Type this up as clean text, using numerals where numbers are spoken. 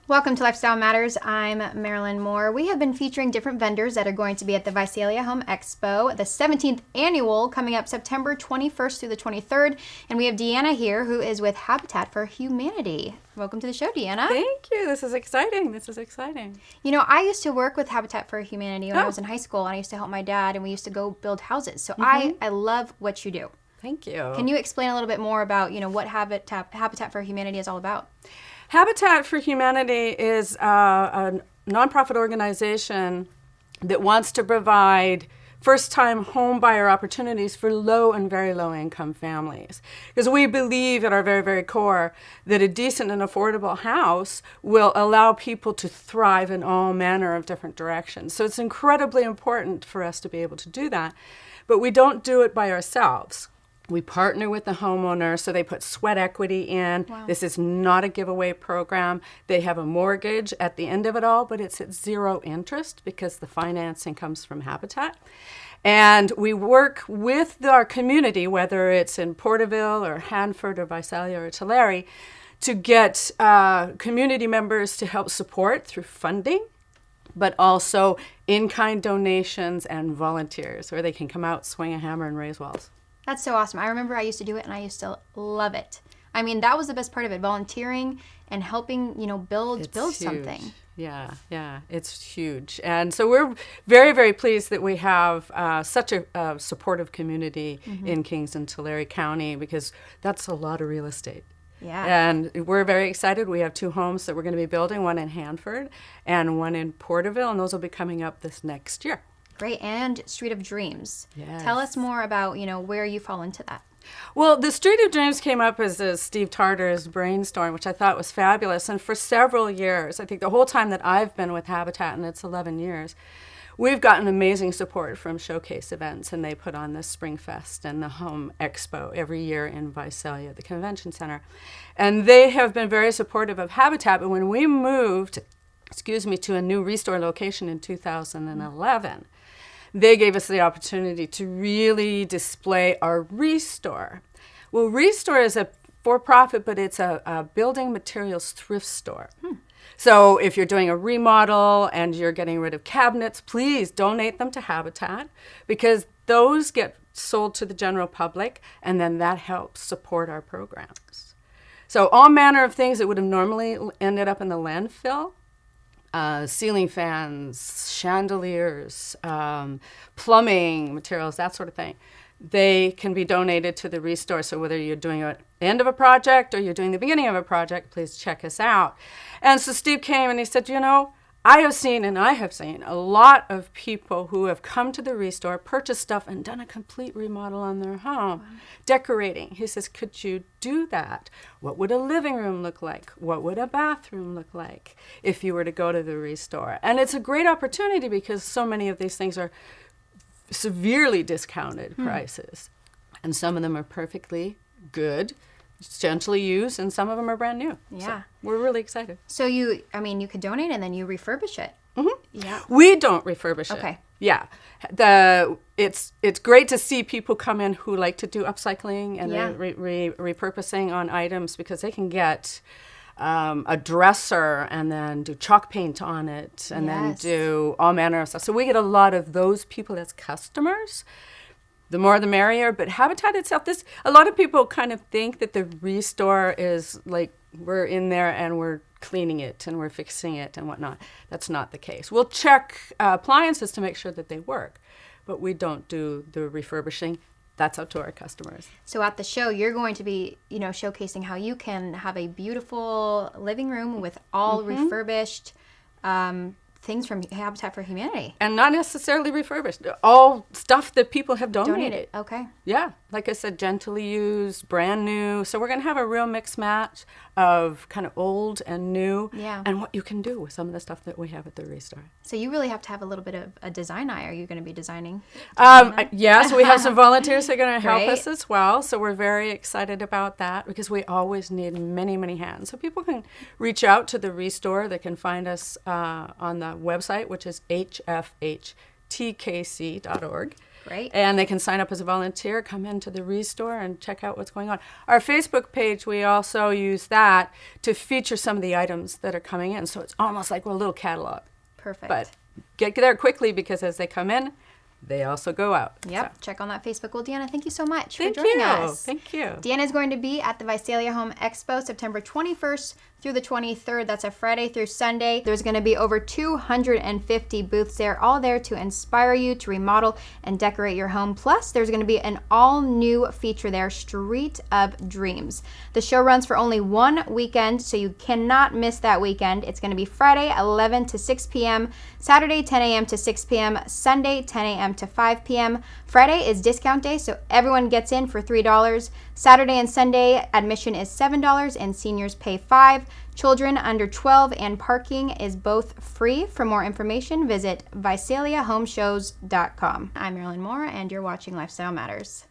Welcome to Lifestyle Matters. I'm Marilyn Moore. We have been featuring different vendors that are going to be at the Visalia Home Expo, the 17th annual, coming up September 21st through the 23rd. And we have Deanna here, who is with Habitat for Humanity. Welcome to the show, Deanna. Thank you. This is exciting. This is exciting. You know, I used to work with Habitat for Humanity when I was in high school, and I used to help my dad, and we used to go build houses. So I love what you do. Thank you. Can you explain a little bit more about, what Habitat for Humanity is all about? Habitat for Humanity is a nonprofit organization that wants to provide first-time home buyer opportunities for low and very low-income families. Because we believe at our very, very core that a decent and affordable house will allow people to thrive in all manner of different directions. So it's incredibly important for us to be able to do that. But we don't do it by ourselves. We partner with the homeowner, so they put sweat equity in. Wow. This is not a giveaway program. They have a mortgage at the end of it all, but it's at zero interest because the financing comes from Habitat. And we work with our community, whether it's in Porterville or Hanford or Visalia or Tulare, to get community members to help support through funding, but also in-kind donations and volunteers where they can come out, swing a hammer, and raise walls. That's so awesome. I remember I used to do it, and I used to love it. I mean, that was the best part of it, volunteering and helping, build Huge. something. Yeah, it's huge. And so we're very, very pleased that we have such a supportive community in Kings and Tulare County, because that's a lot of real estate. Yeah. And we're very excited. We have 2 homes that we're going to be building, one in Hanford and one in Porterville, and those will be coming up this next year. Great. And Street of Dreams. Yes. Tell us more about, where you fall into that. Well, the Street of Dreams came up as a Steve Tarter's brainstorm, which I thought was fabulous. And for several years, I think the whole time that I've been with Habitat, and it's 11 years, we've gotten amazing support from showcase events. And they put on the Spring Fest and the Home Expo every year in Visalia, the convention center. And they have been very supportive of Habitat. But when we moved, to a new Restore location in 2011, they gave us the opportunity to really display our Restore. Well, Restore is a for-profit, but it's a building materials thrift store. So if you're doing a remodel and you're getting rid of cabinets, please donate them to Habitat, because those get sold to the general public, and then that helps support our programs. So all manner of things that would have normally ended up in the landfill, ceiling fans, chandeliers, plumbing materials, that sort of thing, they can be donated to the Restore. So whether you're doing the end of a project or you're doing the beginning of a project, please check us out. And so Steve came and he said, I have seen a lot of people who have come to the Restore, purchased stuff, and done a complete remodel on their home, decorating. He says, could you do that? What would a living room look like? What would a bathroom look like if you were to go to the Restore? And it's a great opportunity because so many of these things are severely discounted prices. And some of them are perfectly good, gently used, and some of them are brand new. Yeah. So we're really excited. So you could donate and then you refurbish it. Yeah. We don't refurbish it. Okay. Yeah. It's great to see people come in who like to do upcycling and repurposing on items, because they can get a dresser and then do chalk paint on it and then do all manner of stuff. So we get a lot of those people as customers. The more the merrier. But Habitat itself, a lot of people kind of think that the Restore is like we're in there and we're cleaning it and we're fixing it and whatnot. That's not the case. We'll check appliances to make sure that they work, but we don't do the refurbishing. That's up to our customers. So at the show, you're going to be, showcasing how you can have a beautiful living room with all refurbished things from Habitat for Humanity. And not necessarily refurbished. All stuff that people have donated. Okay. Yeah. Like I said, gently used, brand new. So we're going to have a real mix match of kind of old and new. Yeah. And what you can do with some of the stuff that we have at the Restore. So you really have to have a little bit of a design eye. Are you going to be designing? Yes, we have some volunteers that are going to help Right. us as well. So we're very excited about that, because we always need many, many hands. So people can reach out to the Restore. They can find us on the website, which is hfhtkc.org. Great. And they can sign up as a volunteer, come into the Restore and check out what's going on. Our Facebook page, we also use that to feature some of the items that are coming in. So it's almost like a little catalog. Perfect. But get there quickly because as they come in, they also go out. Yep. So. Check on that Facebook. Well, Deanna, thank you so much Thank for joining you. us. Thank you. Deanna is going to be at the Visalia Home Expo September 21st through the 23rd. That's a Friday through Sunday. There's going to be over 250 booths there, all there to inspire you to remodel and decorate your home. Plus, there's going to be an all-new feature there, Street of Dreams. The show runs for only one weekend, so you cannot miss that weekend. It's going to be Friday 11 to 6 p.m., Saturday 10 a.m. to 6 p.m., Sunday 10 a.m. to 5 p.m. Friday is discount day, so everyone gets in for $3. Saturday and Sunday admission is $7 and seniors pay $5. Children under 12 and parking is both free. For more information, visit VisaliaHomeshows.com. I'm Marilyn Moore, and you're watching Lifestyle Matters.